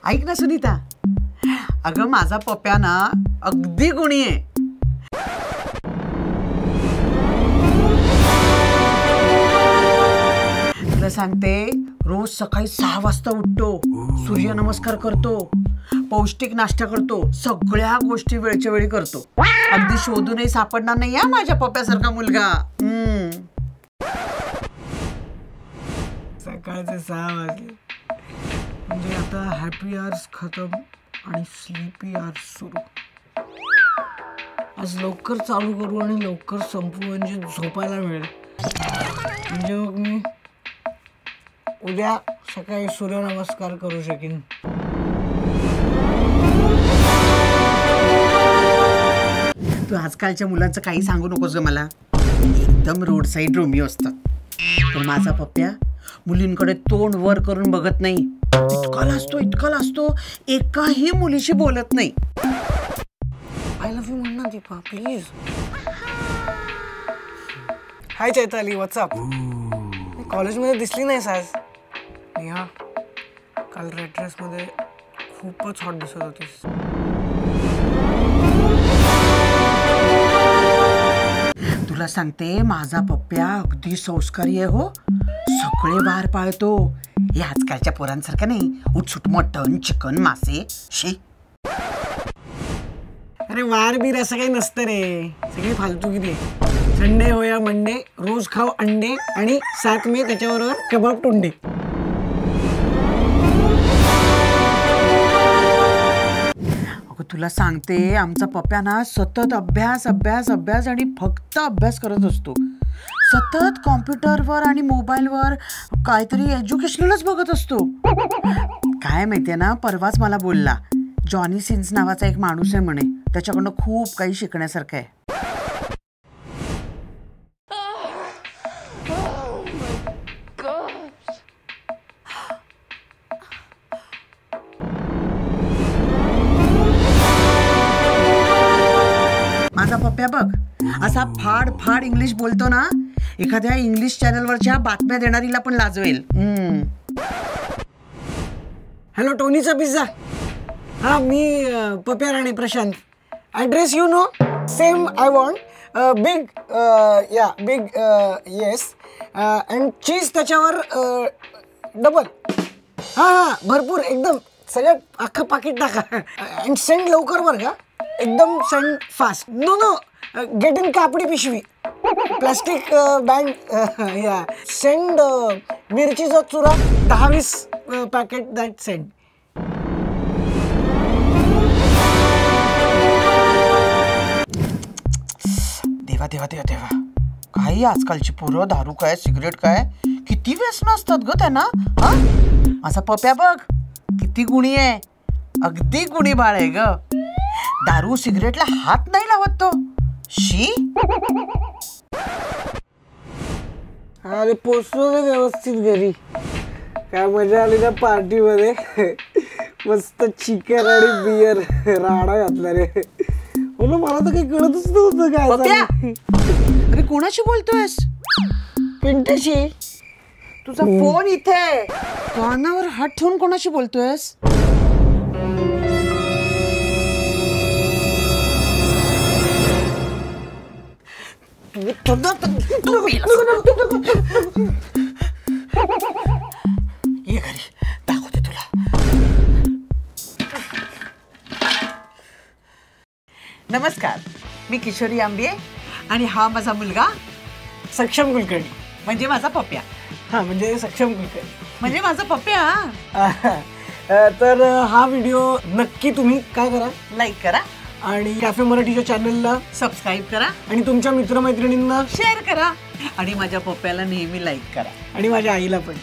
ऐक ना सुनीता, अगं माझा पप्प्या ना अगदी गुणी आहे. तुला सांगते, रोज सकाळी 6 वाजता उठतो, सूर्यनमस्कार करतो, पौष्टिक नाश्ता करतो, सगळ्या गोष्टी वेळच्या वेळी करतो. अगदी शोधूनही सापडणार नाही या माझ्या पप्प्यासारखा मुलगा. सकाळचे 6 वाजले म्हणजे आता हॅपी आवर्स खतम आणि स्लीपी आवर्स सुरू. आज लवकर चालू करू आणि लवकर संपू म्हणजे झोपायला मिळेल. म्हणजे मग मी उद्या सकाळी सूर्यनमस्कार करू शकेन. तू आजकालच्या मुलांचं काही सांगू नकोस ग मला. एकदम रोड साईड रोमिओ असतात. पण माझा पप्प्या मुलींकडे तोंड वर करून बघत नाही. इतका लाजतो, एकाही मुलीशी बोलत नाही. आय लव्ह यू म्हण ना Deepa please. High Chaitali, WhatsApp. कॉलेजमध्ये दिसली नाहीस आज. नेहा, काल रेड ड्रेसमध्ये खूपच हॉट दिसत होतीस. तुला सांगते, माझा पप्प्या अगदी संस्कारी आहे हो. सगळे वार पाळतो. हे आजकालच्या पोरांसारखं नाही, उठसूट मटण चिकन मासे शी. अरे वार बीर असं काही नसतं रे, सगळी फालतूगिरी आहे. संडे हो या मंडे, रोज खाओ अंडे आणि 7 मे त्याच्याबरोबर कबाब टोंडे. अगं तुला सांगते, आमचा पप्प्या ना सतत अभ्यास अभ्यास अभ्यास आणि फक्त अभ्यास करत असतो. सतत कॉम्प्युटरवर आणि मोबाईलवर काहीतरी एज्युकेशनलच बघत असतो. काय माहितीये ना, परवाच मला बोलला, जॉनी सिन्स नावाचा एक माणूस आहे म्हणे, त्याच्याकडनं खूप काही शिकण्यासारखं आहे. माझा पप्प्या बघ, असा फाड फाड इंग्लिश बोलतो ना, एखाद्या इंग्लिश चॅनलवरच्या बातम्या देणारीला पण लाजवेल. हॅलो, टोनीचा पिझ्झा. हा, मी Pappya Rane Prashant. Address you know, same I want big big yes and cheese त्याच्यावर डबल. हां भरपूर एकदम, सगळं अख्खं पाकिट टाका अँड सेंड लवकर बरं का, एकदम send fast. No no, get in कापडी पिशवी, प्लास्टिक बॅग. या सेंड मिरचीचा चुरा 10-20 पॅकेट दॅट सेंड. देवा देवा देवा देवा, काही आजकालची पोरं दारू काय सिगरेट काय किती व्यसन असतात ग त्यांना. हा, माझा पप्प्या बघ किती गुणी आहे, अगदी गुणी बाळ आहे ग. दारू सिगरेटला हात नाही लावत तो. शी. अरे पोचलो ना व्यवस्थित घरी. काय मजा आली ना पार्टीमध्ये. मस्त चिकन आणि बियर राडा घातला रे. बोलो, मला तर काही कळतच नव्हतं काय झालं. अरे कोणाशी बोलतोयस? पिंट्याशी. तुझा फोन इथे, कानावर हात ठेवून कोणाशी बोलतोयस? ये घरी, दाखवते तुला. नमस्कार, मी किशोरी आंबे आणि हा माझा मुलगा सक्षम कुलकर्णी, म्हणजे माझा पप्प्या. हा म्हणजे सक्षम कुलकर्णी म्हणजे माझा पप्प्या. तर हा व्हिडिओ नक्की तुम्ही काय करा, लाईक करा आणि कॅफे मराठीच्या चॅनलला सबस्क्राईब करा आणि तुमच्या मित्रमैत्रिणींना शेअर करा आणि माझ्या पप्प्याला नेहमी लाईक करा आणि माझ्या आईला पण.